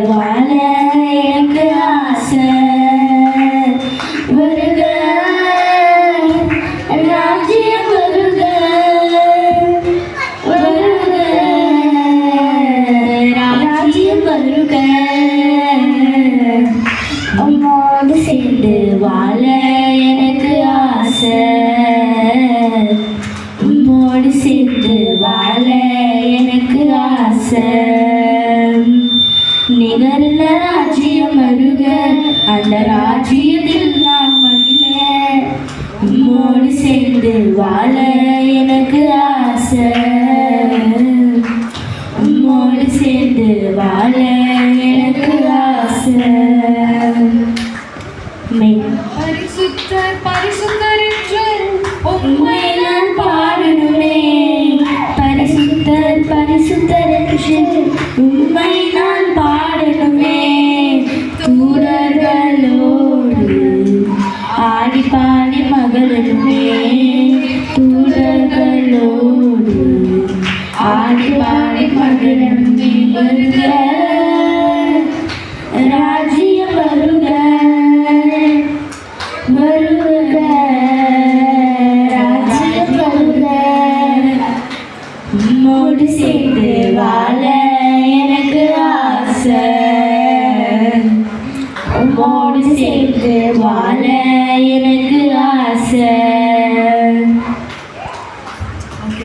வாழ எனக்கு ஆசை. வருக ராஜ்யம் வருக, வருக ராஜ்யம் வருக. அம்மோடு சேர்ந்து வாழ எனக்கு ஆசை. அம்மோடு சேர்ந்து வாழ எனக்கு ஆசை. நிகரில் ராஜ்யம் வருக, அந்த ராஜ்யத்தில் நான் மகிழ. உம்மோடு சேர்ந்து வாழ எனக்கு ஆசை. உம்மோடு சேர்ந்து வாழ எனக்கு ஆசை. பரிசுத்தர் பரிசுத்தர் என்று உம்மை நான் பாடணுமே. பரிசுத்தர் பரிசுத்தர் என்று உம்மை நான் பாடணுமே. தூதர்களோடு ஆடி பாடி மகிழணுமே. தூதர்களோடு ஆடி பாடி மகிழணுமே. வருக ராஜ்யம் வருக, வருக ராஜ்யம் வருக. உம்மோடு சேர்ந்து வாழ எனக்கு ஆசை. உம்மோடு சேர்ந்து வாழ எனக்கு ஆசை.